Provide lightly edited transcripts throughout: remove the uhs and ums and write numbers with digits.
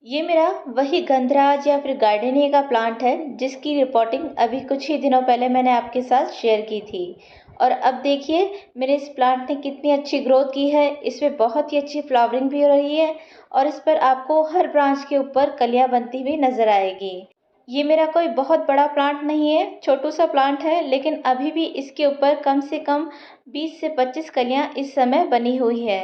ये मेरा वही गंधराज या फिर गार्डेनिया का प्लांट है जिसकी रिपोर्टिंग अभी कुछ ही दिनों पहले मैंने आपके साथ शेयर की थी। और अब देखिए मेरे इस प्लांट ने कितनी अच्छी ग्रोथ की है। इसमें बहुत ही अच्छी फ्लावरिंग भी हो रही है और इस पर आपको हर ब्रांच के ऊपर कलियां बनती हुई नजर आएगी। ये मेरा कोई बहुत बड़ा प्लांट नहीं है, छोटू सा प्लांट है, लेकिन अभी भी इसके ऊपर कम से कम 20 से 25 कलियां इस समय बनी हुई है।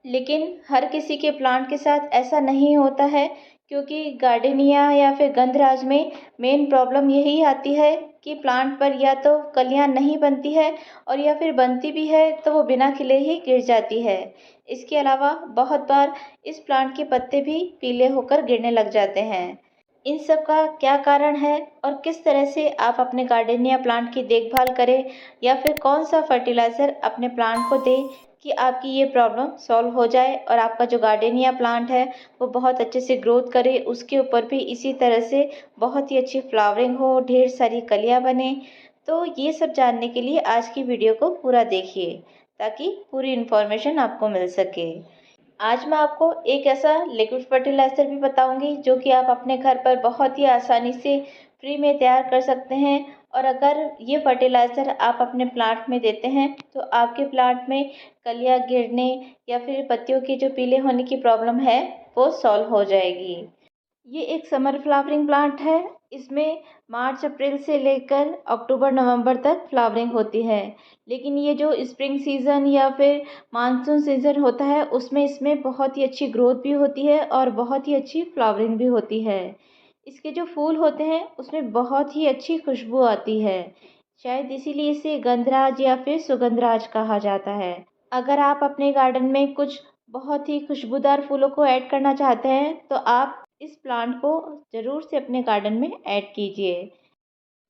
लेकिन हर किसी के प्लांट के साथ ऐसा नहीं होता है, क्योंकि गार्डेनिया या फिर गंधराज में मेन प्रॉब्लम यही आती है कि प्लांट पर या तो कलियां नहीं बनती है और या फिर बनती भी है तो वो बिना खिले ही गिर जाती है। इसके अलावा बहुत बार इस प्लांट के पत्ते भी पीले होकर गिरने लग जाते हैं। इन सब का क्या कारण है और किस तरह से आप अपने गार्डनिया प्लांट की देखभाल करें या फिर कौन सा फर्टिलाइज़र अपने प्लांट को दें कि आपकी ये प्रॉब्लम सॉल्व हो जाए और आपका जो गार्डनिया प्लांट है वो बहुत अच्छे से ग्रोथ करे, उसके ऊपर भी इसी तरह से बहुत ही अच्छी फ्लावरिंग हो, ढेर सारी कलियां बने। तो ये सब जानने के लिए आज की वीडियो को पूरा देखिए ताकि पूरी इन्फॉर्मेशन आपको मिल सके। आज मैं आपको एक ऐसा लिक्विड फर्टिलाइज़र भी बताऊंगी जो कि आप अपने घर पर बहुत ही आसानी से फ्री में तैयार कर सकते हैं। और अगर ये फर्टिलाइज़र आप अपने प्लांट में देते हैं तो आपके प्लांट में कलियां गिरने या फिर पत्तियों के जो पीले होने की प्रॉब्लम है वो सॉल्व हो जाएगी। ये एक समर फ्लावरिंग प्लांट है। इसमें मार्च अप्रैल से लेकर अक्टूबर नवंबर तक फ्लावरिंग होती है। लेकिन ये जो स्प्रिंग सीज़न या फिर मानसून सीज़न होता है उसमें इसमें बहुत ही अच्छी ग्रोथ भी होती है और बहुत ही अच्छी फ्लावरिंग भी होती है। इसके जो फूल होते हैं उसमें बहुत ही अच्छी खुशबू आती है। शायद इसीलिए इसे गंधराज या फिर सुगंधराज कहा जाता है। अगर आप अपने गार्डन में कुछ बहुत ही खुशबूदार फूलों को ऐड करना चाहते हैं तो आप इस प्लांट को ज़रूर से अपने गार्डन में ऐड कीजिए।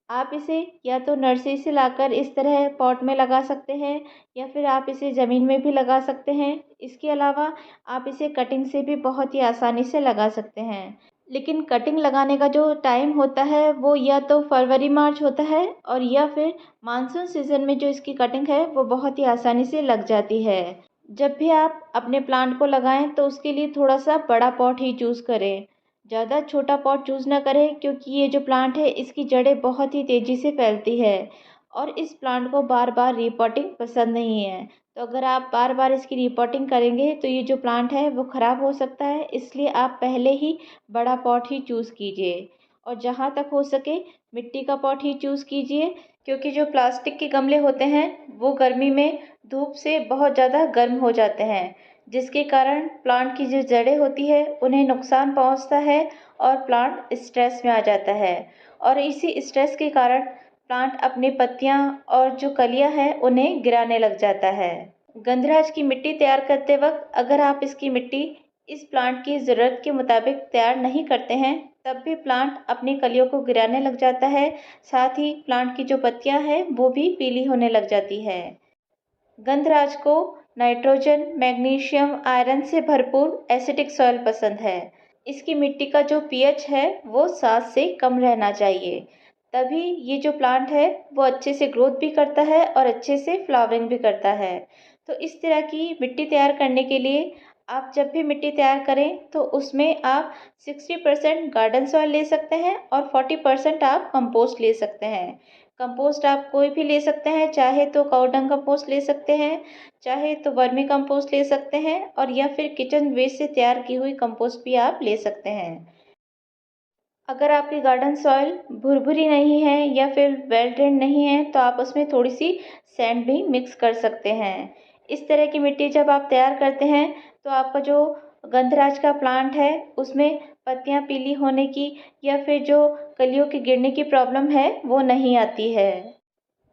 आप इसे या तो नर्सरी से लाकर इस तरह पॉट में लगा सकते हैं या फिर आप इसे ज़मीन में भी लगा सकते हैं। इसके अलावा आप इसे कटिंग से भी बहुत ही आसानी से लगा सकते हैं। लेकिन कटिंग लगाने का जो टाइम होता है वो या तो फरवरी मार्च होता है और या फिर मानसून सीज़न में जो इसकी कटिंग है वो बहुत ही आसानी से लग जाती है। जब भी आप अपने प्लांट को लगाएं तो उसके लिए थोड़ा सा बड़ा पॉट ही चूज़ करें। ज़्यादा छोटा पॉट चूज़ ना करें, क्योंकि ये जो प्लांट है इसकी जड़ें बहुत ही तेज़ी से फैलती है और इस प्लांट को बार बार रिपोर्टिंग पसंद नहीं है। तो अगर आप बार बार इसकी रिपोर्टिंग करेंगे तो ये जो प्लांट है वो ख़राब हो सकता है। इसलिए आप पहले ही बड़ा पॉट ही चूज़ कीजिए और जहाँ तक हो सके मिट्टी का पॉट ही चूज़ कीजिए, क्योंकि जो प्लास्टिक के गमले होते हैं वो गर्मी में धूप से बहुत ज़्यादा गर्म हो जाते हैं, जिसके कारण प्लांट की जो जड़ें होती है उन्हें नुकसान पहुंचता है और प्लांट स्ट्रेस में आ जाता है। और इसी स्ट्रेस के कारण प्लांट अपनी पत्तियां और जो कलियां हैं उन्हें गिराने लग जाता है। गंधराज की मिट्टी तैयार करते वक्त अगर आप इसकी मिट्टी इस प्लांट की ज़रूरत के मुताबिक तैयार नहीं करते हैं तब भी प्लांट अपनी कलियों को गिराने लग जाता है। साथ ही प्लांट की जो पत्तियां हैं वो भी पीली होने लग जाती है। गंधराज को नाइट्रोजन, मैग्नीशियम, आयरन से भरपूर एसिडिक सॉइल पसंद है। इसकी मिट्टी का जो पीएच है वो 7 से कम रहना चाहिए। तभी ये जो प्लांट है वो अच्छे से ग्रोथ भी करता है और अच्छे से फ्लावरिंग भी करता है। तो इस तरह की मिट्टी तैयार करने के लिए आप जब भी मिट्टी तैयार करें तो उसमें आप 60% गार्डन सॉइल ले सकते हैं और 40% आप कंपोस्ट ले सकते हैं। कंपोस्ट आप कोई भी ले सकते हैं, चाहे तो काऊ डंग कंपोस्ट ले सकते हैं, चाहे तो वर्मी कंपोस्ट ले सकते हैं और या फिर किचन वेस्ट से तैयार की हुई कंपोस्ट भी आप ले सकते हैं। अगर आपकी गार्डन सॉइल भुरभुरी नहीं है या फिर वेल ड्रेन्ड नहीं है तो आप उसमें थोड़ी सी सैंड भी मिक्स कर सकते हैं। इस तरह की मिट्टी जब आप तैयार करते हैं तो आपका जो गंधराज का प्लांट है उसमें पत्तियां पीली होने की या फिर जो कलियों के गिरने की प्रॉब्लम है वो नहीं आती है।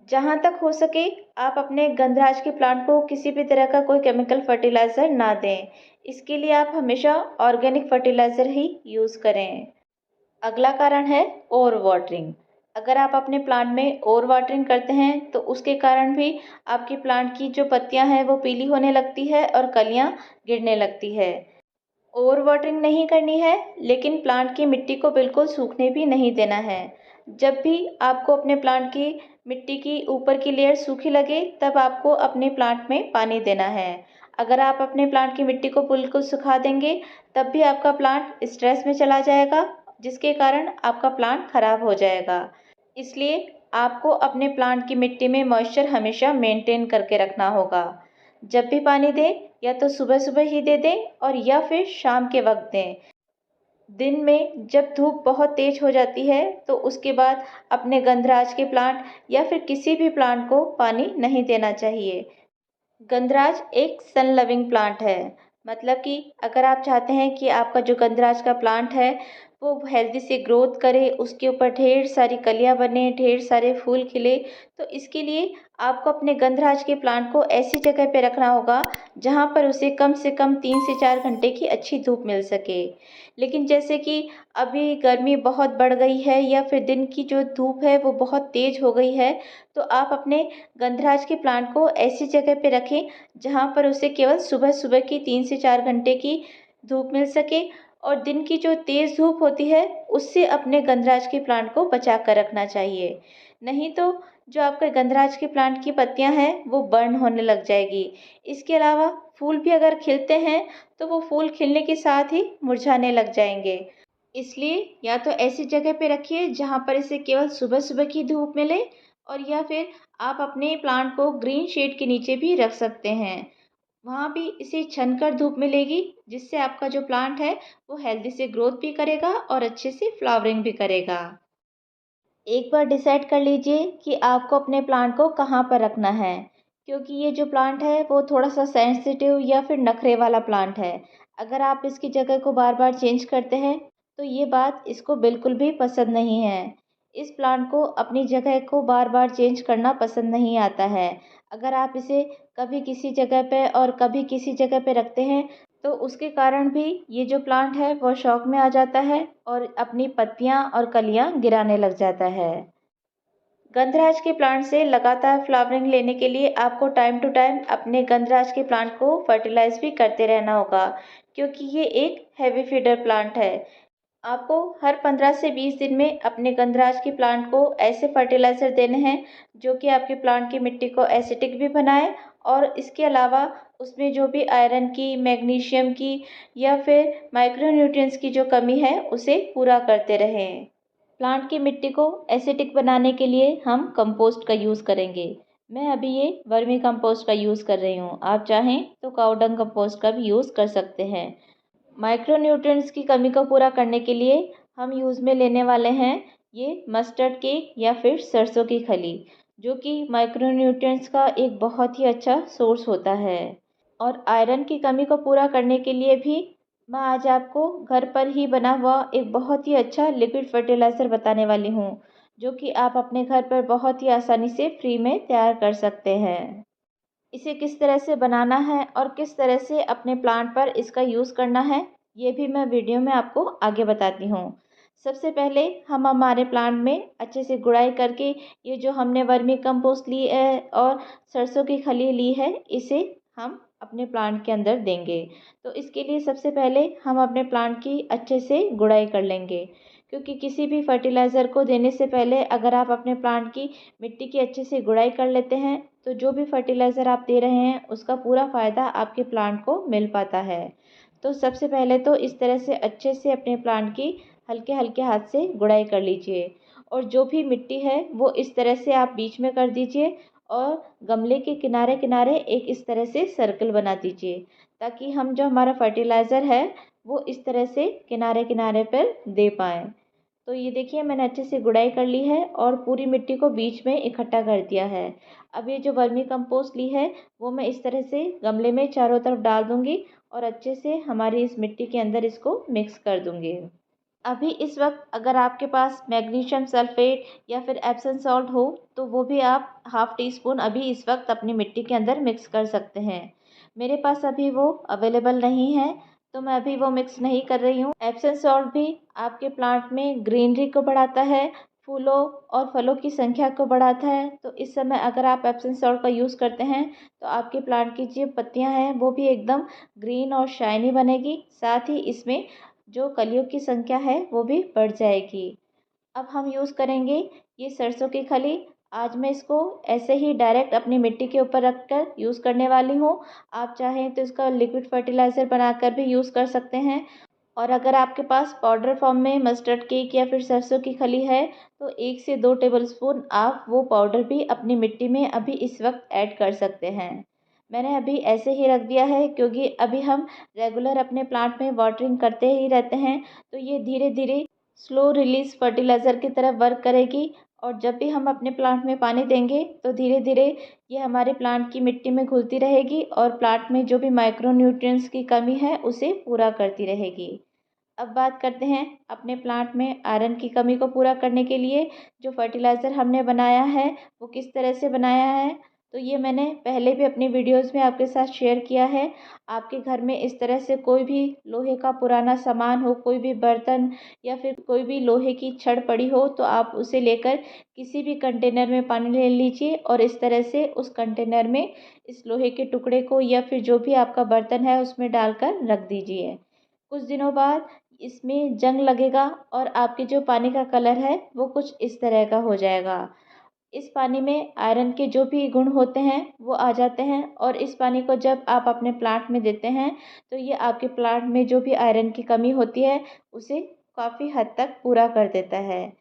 जहाँ तक हो सके आप अपने गंधराज के प्लांट को किसी भी तरह का कोई केमिकल फर्टिलाइज़र ना दें। इसके लिए आप हमेशा ऑर्गेनिक फर्टिलाइज़र ही यूज़ करें। अगला कारण है ओवर वाटरिंग। अगर आप अपने प्लांट में ओवर वाटरिंग करते हैं तो उसके कारण भी आपके प्लांट की जो पत्तियां हैं वो पीली होने लगती है और कलियां गिरने लगती है। ओवर वाटरिंग नहीं करनी है, लेकिन प्लांट की मिट्टी को बिल्कुल सूखने भी नहीं देना है। जब भी आपको अपने प्लांट की मिट्टी की ऊपर की लेयर सूखी लगे तब आपको अपने प्लांट में पानी देना है। अगर आप अपने प्लांट की मिट्टी को बिल्कुल सुखा देंगे तब भी आपका प्लांट स्ट्रेस में चला जाएगा, जिसके कारण आपका प्लांट खराब हो जाएगा। इसलिए आपको अपने प्लांट की मिट्टी में मॉइस्चर हमेशा मेंटेन करके रखना होगा। जब भी पानी दें या तो सुबह सुबह ही दे दें और या फिर शाम के वक्त दें। दिन में जब धूप बहुत तेज हो जाती है तो उसके बाद अपने गंधराज के प्लांट या फिर किसी भी प्लांट को पानी नहीं देना चाहिए। गंधराज एक सन लविंग प्लांट है, मतलब कि अगर आप चाहते हैं कि आपका जो गंधराज का प्लांट है वो हेल्दी से ग्रोथ करे, उसके ऊपर ढेर सारी कलियां बने, ढेर सारे फूल खिले, तो इसके लिए आपको अपने गंधराज के प्लांट को ऐसी जगह पे रखना होगा जहाँ पर उसे कम से कम 3 से 4 घंटे की अच्छी धूप मिल सके। लेकिन जैसे कि अभी गर्मी बहुत बढ़ गई है या फिर दिन की जो धूप है वो बहुत तेज़ हो गई है, तो आप अपने गंधराज के प्लांट को ऐसी जगह पे रखें जहाँ पर उसे केवल सुबह सुबह की 3 से 4 घंटे की धूप मिल सके, और दिन की जो तेज़ धूप होती है उससे अपने गंधराज के प्लांट को बचा कर रखना चाहिए। नहीं तो जो आपके गंधराज के प्लांट की पत्तियां हैं वो बर्न होने लग जाएगी। इसके अलावा फूल भी अगर खिलते हैं तो वो फूल खिलने के साथ ही मुरझाने लग जाएंगे। इसलिए या तो ऐसी जगह पे रखिए जहाँ पर इसे केवल सुबह सुबह की धूप मिले, और या फिर आप अपने प्लांट को ग्रीन शेड के नीचे भी रख सकते हैं। वहाँ भी इसे छनकर धूप मिलेगी, जिससे आपका जो प्लांट है वो हेल्दी से ग्रोथ भी करेगा और अच्छे से फ्लावरिंग भी करेगा। एक बार डिसाइड कर लीजिए कि आपको अपने प्लांट को कहाँ पर रखना है, क्योंकि ये जो प्लांट है वो थोड़ा सा सेंसिटिव या फिर नखरे वाला प्लांट है। अगर आप इसकी जगह को बार बार चेंज करते हैं तो ये बात इसको बिल्कुल भी पसंद नहीं है। इस प्लांट को अपनी जगह को बार बार चेंज करना पसंद नहीं आता है। अगर आप इसे कभी किसी जगह पे और कभी किसी जगह पे रखते हैं तो उसके कारण भी ये जो प्लांट है वो शौक में आ जाता है और अपनी पत्तियां और कलियां गिराने लग जाता है। गंधराज के प्लांट से लगातार फ्लावरिंग लेने के लिए आपको टाइम टू टाइम अपने गंधराज के प्लांट को फर्टिलाइज भी करते रहना होगा, क्योंकि ये एक हैवी फीडर प्लांट है। आपको हर 15 से 20 दिन में अपने गंधराज के प्लांट को ऐसे फर्टिलाइज़र देने हैं जो कि आपके प्लांट की मिट्टी को एसिडिक भी बनाए, और इसके अलावा उसमें जो भी आयरन की, मैग्नीशियम की या फिर माइक्रोन्यूट्रिएंट्स की जो कमी है उसे पूरा करते रहें। प्लांट की मिट्टी को एसिडिक बनाने के लिए हम कंपोस्ट का यूज़ करेंगे। मैं अभी ये वर्मी कंपोस्ट का यूज़ कर रही हूँ। आप चाहें तो काऊ डंग कंपोस्ट का भी यूज़ कर सकते हैं। माइक्रोन्यूट्रिएंट्स की कमी को पूरा करने के लिए हम यूज़ में लेने वाले हैं ये मस्टर्ड केक या फिर सरसों की खली, जो कि माइक्रोन्यूट्रिएंट्स का एक बहुत ही अच्छा सोर्स होता है। और आयरन की कमी को पूरा करने के लिए भी मैं आज आपको घर पर ही बना हुआ एक बहुत ही अच्छा लिक्विड फर्टिलाइज़र बताने वाली हूँ, जो कि आप अपने घर पर बहुत ही आसानी से फ्री में तैयार कर सकते हैं। इसे किस तरह से बनाना है और किस तरह से अपने प्लांट पर इसका यूज़ करना है, ये भी मैं वीडियो में आपको आगे बताती हूँ। सबसे पहले हम हमारे प्लांट में अच्छे से गुड़ाई करके ये जो हमने वर्मी कंपोस्ट ली है और सरसों की खली ली है, इसे हम अपने प्लांट के अंदर देंगे। तो इसके लिए सबसे पहले हम अपने प्लांट की अच्छे से गुड़ाई कर लेंगे, क्योंकि किसी भी फर्टिलाइज़र को देने से पहले अगर आप अपने प्लांट की मिट्टी की अच्छे से गुड़ाई कर लेते हैं तो जो भी फर्टिलाइज़र आप दे रहे हैं उसका पूरा फ़ायदा आपके प्लांट को मिल पाता है। तो सबसे पहले तो इस तरह से अच्छे से अपने प्लांट की हल्के हल्के हाथ से गुड़ाई कर लीजिए, और जो भी मिट्टी है वो इस तरह से आप बीच में कर दीजिए, और गमले के किनारे किनारे एक इस तरह से सर्कल बना दीजिए, ताकि हम जो हमारा फर्टिलाइज़र है वो इस तरह से किनारे किनारे पर दे पाएँ। तो ये देखिए मैंने अच्छे से गुड़ाई कर ली है और पूरी मिट्टी को बीच में इकट्ठा कर दिया है। अब ये जो वर्मी कंपोस्ट ली है वो मैं इस तरह से गमले में चारों तरफ डाल दूँगी और अच्छे से हमारी इस मिट्टी के अंदर इसको मिक्स कर दूँगी। अभी इस वक्त अगर आपके पास मैग्नीशियम सल्फेट या फिर एप्सम सॉल्ट हो तो वो भी आप हाफ़ टी स्पून अभी इस वक्त अपनी मिट्टी के अंदर मिक्स कर सकते हैं। मेरे पास अभी वो अवेलेबल नहीं है तो मैं अभी वो मिक्स नहीं कर रही हूँ। एप्सम सॉल्ट भी आपके प्लांट में ग्रीनरी को बढ़ाता है, फूलों और फलों की संख्या को बढ़ाता है। तो इस समय अगर आप एप्सम सॉल्ट का यूज़ करते हैं तो आपके प्लांट की जो पत्तियाँ हैं वो भी एकदम ग्रीन और शाइनी बनेगी, साथ ही इसमें जो कलियों की संख्या है वो भी बढ़ जाएगी। अब हम यूज़ करेंगे ये सरसों की खली। आज मैं इसको ऐसे ही डायरेक्ट अपनी मिट्टी के ऊपर रखकर यूज़ करने वाली हूँ। आप चाहें तो इसका लिक्विड फर्टिलाइज़र बनाकर भी यूज़ कर सकते हैं। और अगर आपके पास पाउडर फॉर्म में मस्टर्ड केक या फिर सरसों की खली है तो 1 से 2 टेबलस्पून आप वो पाउडर भी अपनी मिट्टी में अभी इस वक्त ऐड कर सकते हैं। मैंने अभी ऐसे ही रख दिया है क्योंकि अभी हम रेगुलर अपने प्लांट में वाटरिंग करते ही रहते हैं, तो ये धीरे धीरे स्लो रिलीज फर्टिलाइज़र की तरह वर्क करेगी। और जब भी हम अपने प्लांट में पानी देंगे तो धीरे धीरे ये हमारे प्लांट की मिट्टी में घुलती रहेगी और प्लांट में जो भी माइक्रो न्यूट्रिएंट्स की कमी है उसे पूरा करती रहेगी। अब बात करते हैं अपने प्लांट में आयरन की कमी को पूरा करने के लिए जो फर्टिलाइज़र हमने बनाया है वो किस तरह से बनाया है। तो ये मैंने पहले भी अपनी वीडियोस में आपके साथ शेयर किया है। आपके घर में इस तरह से कोई भी लोहे का पुराना सामान हो, कोई भी बर्तन या फिर कोई भी लोहे की छड़ पड़ी हो तो आप उसे लेकर किसी भी कंटेनर में पानी ले लीजिए और इस तरह से उस कंटेनर में इस लोहे के टुकड़े को या फिर जो भी आपका बर्तन है उसमें डालकर रख दीजिए। कुछ दिनों बाद इसमें जंग लगेगा और आपके जो पानी का कलर है वो कुछ इस तरह का हो जाएगा। इस पानी में आयरन के जो भी गुण होते हैं वो आ जाते हैं और इस पानी को जब आप अपने प्लांट में देते हैं तो ये आपके प्लांट में जो भी आयरन की कमी होती है उसे काफ़ी हद तक पूरा कर देता है।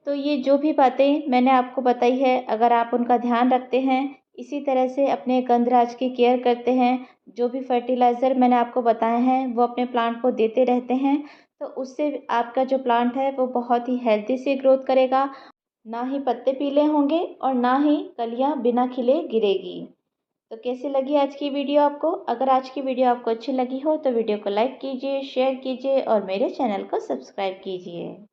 तो ये जो भी बातें मैंने आपको बताई है, अगर आप उनका ध्यान रखते हैं, इसी तरह से अपने गंधराज की केयर करते हैं, जो भी फर्टिलाइज़र मैंने आपको बताए हैं वो अपने प्लांट को देते रहते हैं, तो उससे आपका जो प्लांट है वो बहुत ही हेल्दी से ग्रोथ करेगा। ना ही पत्ते पीले होंगे और ना ही कलियाँ बिना खिले गिरेगी। तो कैसी लगी आज की वीडियो आपको? अगर आज की वीडियो आपको अच्छी लगी हो तो वीडियो को लाइक कीजिए, शेयर कीजिए और मेरे चैनल को सब्सक्राइब कीजिए।